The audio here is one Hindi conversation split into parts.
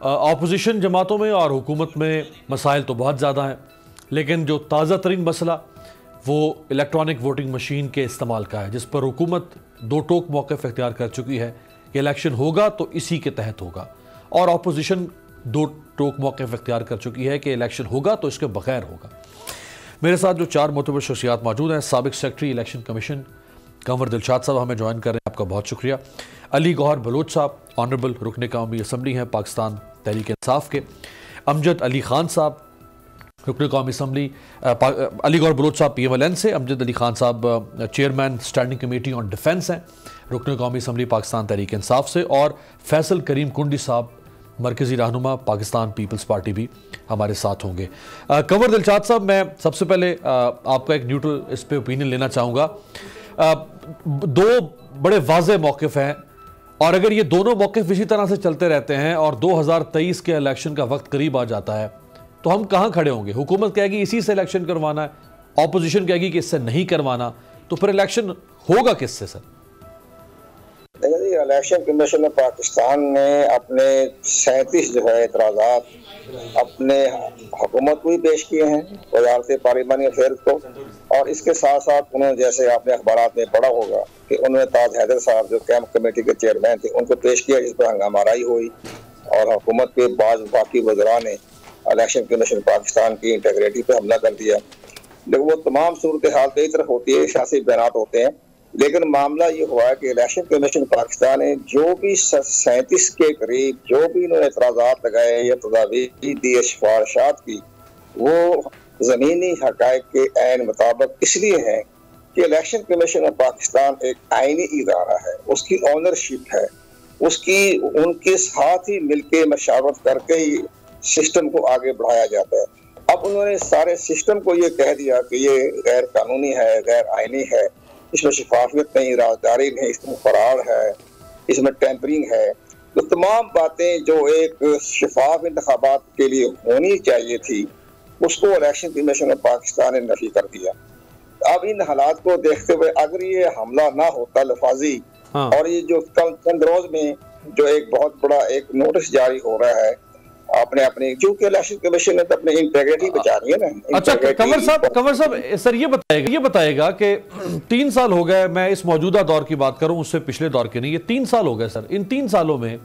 अपोजिशन जमातों में और हुकूमत में मसाइल तो बहुत ज़्यादा हैं, लेकिन जो ताज़ा तरीन मसला वो इलेक्ट्रॉनिक वोटिंग मशीन के इस्तेमाल का है, जिस पर हुकूमत दो टोक मौक़िफ़ इख्तियार कर चुकी है कि इलेक्शन होगा तो इसी के तहत होगा, और अपोजिशन दो टोक मौक़िफ़ इख्तियार कर चुकी है कि इलेक्शन होगा तो इसके बगैर होगा। मेरे साथ जो चार मोतबर शख्सियात मौजूद हैं, साबिक secretary election commission Kanwar Dilshad साहब हमें ज्वाइन कर रहे हैं, आपका बहुत शुक्रिया। अली गौहर बलोच साहब, ऑनरेबल रुकने कौमी असम्बली हैं पाकिस्तान तहरीक इंसाफ के। अमजद अली खान साहब, रुकने कौमी असम्बली, अली गौहर बलोच साहब PMLN से, अमजद अली खान साहब chairman standing committee on defence हैं रुकने कौमी असम्बली पाकिस्तान तहरीक इंसाफ से, और फैसल करीम कुंडी साहब मरकज़ी रहनुमा पाकिस्तान पीपल्स पार्टी भी हमारे साथ होंगे। कंवर दिलशाद साहब, मैं सबसे पहले आपका एक न्यूट्रल इस पे ओपिनियन लेना चाहूँगा। दो बड़े वाज़े मौक़िफ़ हैं, और अगर ये दोनों मौक़िफ़ इसी तरह से चलते रहते हैं और 2023 के इलेक्शन का वक्त करीब आ जाता है तो हम कहाँ खड़े होंगे? हुकूमत कहेगी इसी से इलेक्शन करवाना है, ऑपोजिशन कहेगी कि इससे नहीं करवाना, तो फिर इलेक्शन होगा किससे sir? Election commission of Pakistan ने अपने 37 जो है एतराज़ात अपने हुकूमत को भी पेश किए हैं, वज़ारत पार्लिमानी अफेयर्स को, और इसके साथ साथ उन्होंने, जैसे आपने अखबारात में पढ़ा होगा कि उन्होंने ताज हैदर साहब जो कैंप कमेटी के चेयरमैन थे उनको पेश किया, जिस पर हंगामाराई हुई और हुकूमत के बाद बाकी वज़रा ने इलेक्शन कमीशन पाकिस्तान की इंटीग्रिटी पर हमला कर दिया। लेकिन वो तमाम सूरत हाल कई तरफ होती है, सियासी बयानात होते हैं, लेकिन मामला ये हुआ है कि इलेक्शन कमीशन पाकिस्तान ने जो भी 37 के करीब जो भी इन्होंने एतराज़ात लगाए या तदावीर दी, सिफारिशात की, वो ज़मीनी हक़ाइक़ के ऐन मुताबिक इसलिए हैं कि इलेक्शन कमीशन ऑफ पाकिस्तान एक आइनी इदारा है, उसकी ऑनरशिप है, उसकी उनके साथ ही मिलके मशावरत करके ही सिस्टम को आगे बढ़ाया जाता है। अब उन्होंने सारे सिस्टम को ये कह दिया कि ये गैर कानूनी है, गैर आइनी है, इसमें शफाफियत नहीं, राजदारी नहीं, इसमें फरार है, इसमें टेम्परिंग है, तो तमाम बातें जो एक शफाफ इंतखाबात के लिए होनी चाहिए थी उसको इलेक्शन कमीशन ऑफ पाकिस्तान ने नफी कर दिया। अब इन हालात को देखते हुए अगर ये हमला ना होता लफाजी, और ये जो कल चंद रोज में जो एक बहुत बड़ा एक नोटिस जारी हो रहा है अपने क्योंकि इलेक्शन कमीशन ने तो अपनी इंटीग्रिटी बचानी है ना। अच्छा कंवर साहब सर ये बताएगा कि 3 साल हो गए, मैं इस मौजूदा दौर की बात करूं, उससे पिछले दौर के नहीं, ये 3 साल हो गए सर। इन 3 सालों में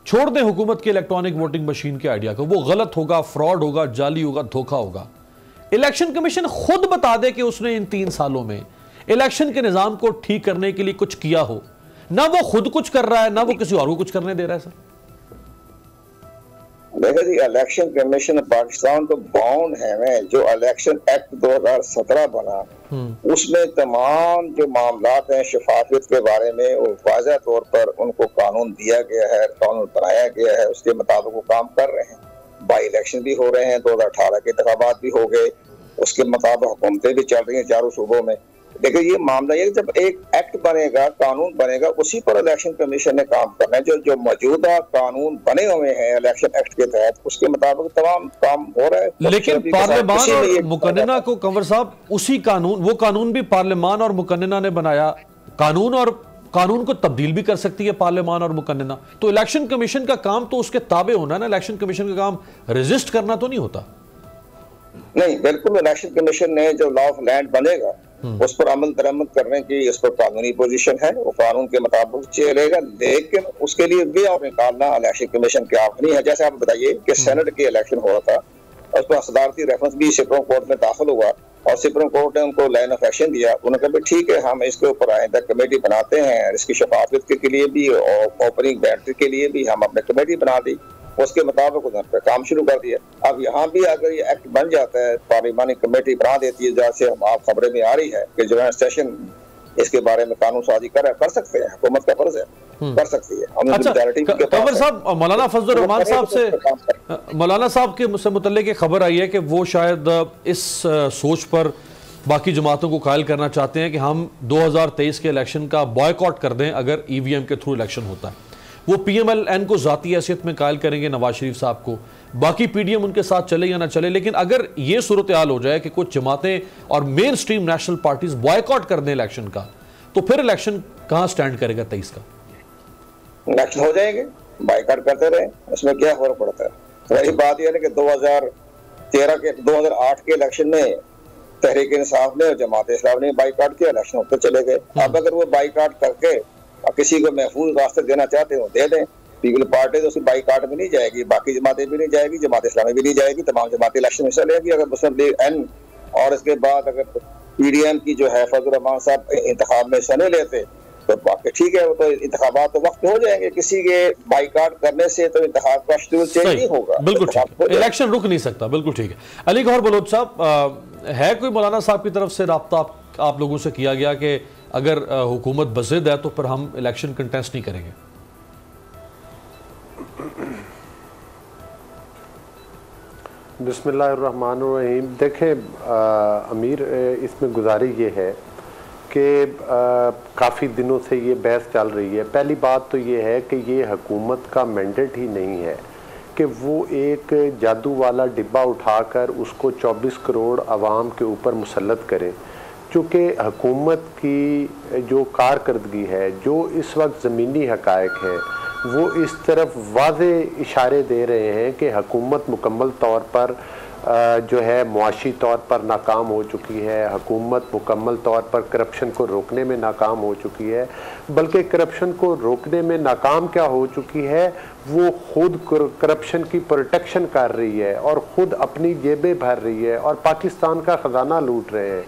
छोड़ दें हुकूमत की इलेक्ट्रॉनिक वोटिंग मशीन के आइडिया को, वो गलत होगा, फ्रॉड होगा, जाली होगा, धोखा होगा, इलेक्शन कमीशन खुद बता दे कि उसने इन 3 सालों में इलेक्शन के निजाम को ठीक करने के लिए कुछ किया हो, ना वो खुद कुछ कर रहा है ना वो किसी और को कुछ करने दे रहा है सर। देखिए जी, इलेक्शन कमीशन पाकिस्तान तो बाउंड है, जो इलेक्शन एक्ट 2017 बना उसमें तमाम जो मामलात हैं शफाफियत के बारे में वो वाज़ह तौर पर उनको कानून दिया गया है, कानून बनाया गया है, उसके मुताबिक वो काम कर रहे हैं। बाई इलेक्शन भी हो रहे हैं, 2018 के इंतखाबात भी हो गए, उसके मुताबिक हुकूमतें भी चल रही हैं चारों सूबों में। देखिए ये मामला ये जब एक एक्ट बनेगा, कानून बनेगा, उसी पर इलेक्शन कमीशन ने काम करना है। जो मौजूदा कानून बने हुए हैं इलेक्शन एक्ट के तहत उसके मुताबिक तमाम काम हो रहा है। लेकिन पार्लियामान और मुकन्नना को कंवर साहब उसी कानून, वो कानून भी पार्लियामान और मुकन्नना ने बनाया, कानून और कानून को तब्दील भी कर सकती है पार्लियामान और मुकन्नना, तो इलेक्शन कमीशन का काम तो उसके ताबे होना है ना। इलेक्शन कमीशन का काम रेजिस्ट करना तो नहीं होता। नहीं, बिल्कुल इलेक्शन कमीशन ने जो लॉ ऑफ लैंड बनेगा उस पर अमल दरामद करने की इस पर कानूनी पोजीशन है, वो कानून के मुताबिक चलेगा, लेकिन उसके लिए वे और निकालना इलेक्शन कमीशन के आप नहीं है। जैसे आप बताइए कि सेनेट के इलेक्शन हो रहा था, उस पर सदारती रेफरेंस भी सुप्रीम कोर्ट में दाखिल हुआ और सुप्रीम कोर्ट ने उनको लाइन ऑफ एक्शन दिया। उन्होंने कहा ठीक है, हम इसके ऊपर आइंदा कमेटी बनाते हैं, इसकी शफाफियत के लिए भी और ओपनिंग बैटरी के लिए भी हम अपने कमेटी बना दी, उसके मुताबिक उधर पे काम शुरू कर दिया। अब यहाँ भी अगर ये एक्ट बन जाता है, पार्लिमानी कमेटी बना देती है, जैसे आप खबरें में आ रही है कि ज्वाइंट सेशन इसके बारे में कानून साजी कर सकते हैं, हुकूमत का फर्ज है, कर सकती है। अच्छा कंवर साहब, मौलाना फजल रहमान साहब से, मौलाना साहब के मुझसे मुतल्लिक एक खबर आई है कि वो शायद इस सोच पर बाकी जमातों को कायल करना चाहते हैं कि हम 2023 के इलेक्शन का बॉयकॉट कर दें अगर EVM के थ्रू इलेक्शन होता है। वो PMLN को ज़ाती हैसियत में कायल करेंगे नवाज शरीफ साहब को, बाकी PDM उनके साथ चले या ना चले। लेकिन अगर ये सूरत हाल हो जाए कि कुछ जमातें और main stream national parties boycott कर दें इलेक्शन का, तो फिर इलेक्शन कहाँ स्टैंड करेगा 23 का? इलेक्शन हो जाएंगे, बाइकाट करते रहे, उसमें क्या फर्क पड़ता है। तो वही बात यह है कि 2008 के इलेक्शन में तहरीक इंसाफ ने और जमात इस्लाम ने बाइकाट किया, इलेक्शन होते चले गए। अब अगर वो बाइकाट करके और किसी को महफूज रास्ते देना चाहते हो दे दें। पीपल पार्टी तो उसकी बाइकाट में नहीं जाएगी, बाकी जमातें भी नहीं जाएगी, जमात इस्लामी भी नहीं जाएगी, तमाम जमातें इलेक्शन में हिस्सा लेगी। अगर मुस्लिम लीग एन और इसके बाद अगर पीडीएम की जो है फजल रहमान साहब इंतखाब में हिस्सा नहीं लेते तो बाकी ठीक है, वो तो इंतखाबात तो वक्त हो जाएंगे। किसी के बाइकाट करने से तो इंतखाब का शेड्यूल चेंज नहीं होगा, बिल्कुल ठीक, इलेक्शन रुक नहीं सकता, बिल्कुल ठीक है। अली गौहर बलोच साहब, है कोई मौलाना साहब की तरफ से राब्ता आप लोगों से किया गया कि अगर हुकूमत बज़िद है तो फिर हम इलेक्शन कंटेस्ट नहीं करेंगे? बिस्मिल्लाहिर्रहमानिर्रहीम। देखें अमीर, इसमें गुजारिश ये है कि काफ़ी दिनों से ये बहस चल रही है। पहली बात तो ये है कि ये हुकूमत का मैंडेट ही नहीं है कि वो एक जादू वाला डिब्बा उठाकर उसको 24 करोड़ आवाम के ऊपर मुसल्लत करे। चूँकि हुकूमत की जो कारकर्दगी है, जो इस वक्त ज़मीनी हक़ाइक़ है, वो इस तरफ वाज़े इशारे दे रहे हैं कि हुकूमत मुकम्मल तौर पर जो है मुआशी तौर पर नाकाम हो चुकी है। हुकूमत मुकम्मल तौर पर करप्शन को रोकने में नाकाम हो चुकी है। बल्कि करप्शन को रोकने में नाकाम क्या हो चुकी है, वो खुद करप्शन की प्रोटेक्शन कर रही है और ख़ुद अपनी जेबें भर रही है और पाकिस्तान का ख़जाना लूट रहे हैं।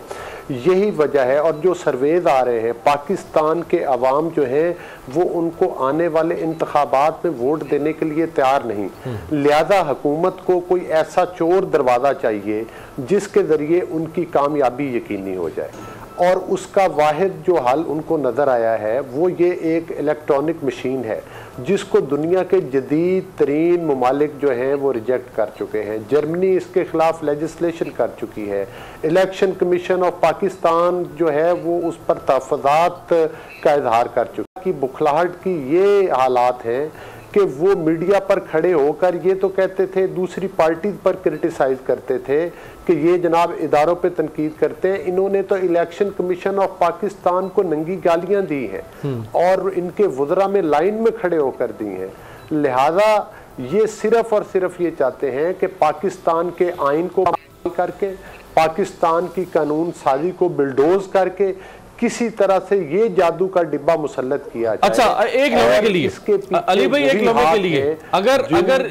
यही वजह है। और जो सर्वेज आ रहे हैं, पाकिस्तान के अवाम जो हैं वो उनको आने वाले इंतखाबात में वोट देने के लिए तैयार नहीं। लिहाजा हुकूमत को कोई ऐसा चोर दरवाज़ा चाहिए जिसके ज़रिए उनकी कामयाबी यकीनी हो जाए। और उसका वाहिद जो हल उनको नज़र आया है वो ये एक इलेक्ट्रॉनिक मशीन है जिसको दुनिया के जदीद तरीन ममालिक जो हैं वो रिजेक्ट कर चुके हैं। जर्मनी इसके ख़िलाफ़ लेजिस्लेशन कर चुकी है। इलेक्शन कमीशन ऑफ पाकिस्तान जो है वो उस पर तहफ़्फ़ुज़ात का इजहार कर चुका है। कि बुखलाहट की ये हालात हैं कि वो मीडिया पर खड़े होकर ये तो कहते थे, दूसरी पार्टी पर क्रिटिसाइज़ करते थे कि ये जनाब इदारों पे तनकीद करते हैं। इन्होंने तो इलेक्शन कमीशन ऑफ पाकिस्तान को नंगी गालियां दी हैं और इनके वज़रा में लाइन में खड़े होकर दी हैं। लिहाजा ये सिर्फ और सिर्फ ये चाहते हैं कि पाकिस्तान के आइन को करके, पाकिस्तान की कानून साजी को बिल्डोज करके किसी तरह से ये जादू का डिब्बा मुसल्लत किया जाए। अच्छा, एक लम्हे के लिए अली भाई, एक लम्हे के लिए अगर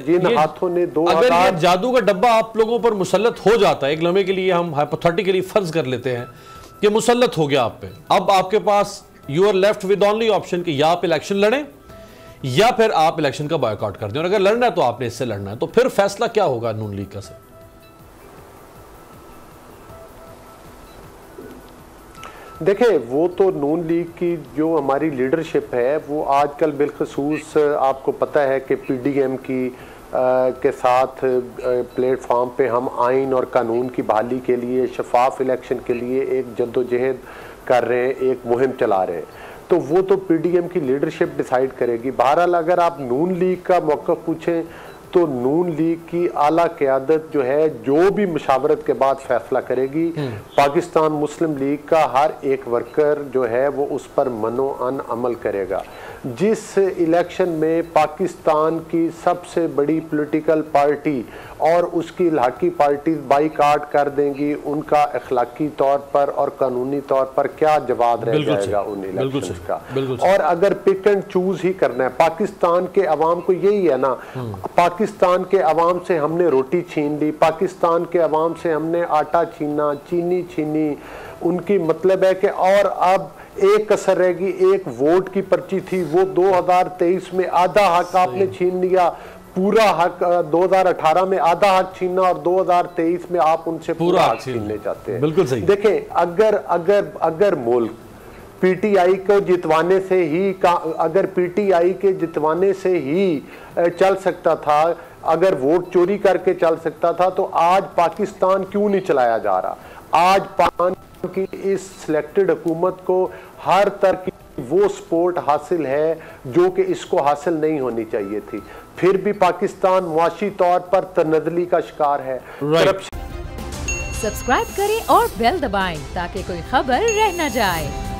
जिन हाथों ने अगर ये जादू का डब्बा आप लोगों पर मुसल्लत हो जाता है, एक लम्हे के लिए हम हाइपोथेटिकली फर्ज कर लेते हैं कि मुसल्लत हो गया आप पे, अब आपके पास you are left with only option कि या आप इलेक्शन लड़ें या फिर आप इलेक्शन का बॉयकॉट कर दें, और अगर लड़ना है तो आपने इससे लड़ना है, तो फिर फैसला क्या होगा नून लीग का? सर देखिए, वो तो नून लीग की जो हमारी लीडरशिप है वो आजकल बिलखसूस आपको पता है कि पीडीएम की के साथ प्लेटफॉर्म पे हम आइन और कानून की बहाली के लिए, शफाफ इलेक्शन के लिए एक जद्दोजहद कर रहे हैं, एक मुहिम चला रहे हैं। तो वो तो पीडीएम की लीडरशिप डिसाइड करेगी। बहरहाल अगर आप नून लीग का मौक़िफ़ पूछें तो नून लीग की आला क़यादत जो है जो भी मुशावरत के बाद फैसला करेगी, पाकिस्तान मुस्लिम लीग का हर एक वर्कर जो है वो उस पर मनोअन अमल करेगा। जिस इलेक्शन में पाकिस्तान की सबसे बड़ी पॉलिटिकल पार्टी और उसकी इलाकी पार्टी बाइकाट कर देंगी, उनका अखलाकी तौर पर और कानूनी तौर पर क्या जवाब रह जाएगा उन इलेक्शंस का। और अगर पिक एंड चूज ही करना है, पाकिस्तान के अवाम को यही है ना, पाकिस्तान के अवाम से हमने रोटी छीन ली, पाकिस्तान के अवाम से हमने आटा छीना, चीनी छीनी, उनकी मतलब है कि और अब एक कसर रहेगी, एक वोट की पर्ची थी वो 2023 में आधा हक आपने छीन लिया, पूरा हक 2018 में आधा हक छीनना और 2023 में आप उनसे पूरा हक छीनने चाहते हैं। बिल्कुल सही। देखें, अगर मुल्क पीटीआई को जितवाने से ही अगर पीटीआई के जितवाने से ही चल सकता था, अगर वोट चोरी करके चल सकता था, तो आज पाकिस्तान क्यों नहीं चलाया जा रहा? आज पाकिस्तान की इस सिलेक्टेड हुकूमत को हर तरह की वो सपोर्ट हासिल है जो कि इसको हासिल नहीं होनी चाहिए थी। फिर भी पाकिस्तान मुआशी तौर पर तनज़ली का शिकार है। सब्सक्राइब करें और बेल दबाएं ताकि कोई खबर रह न जाए।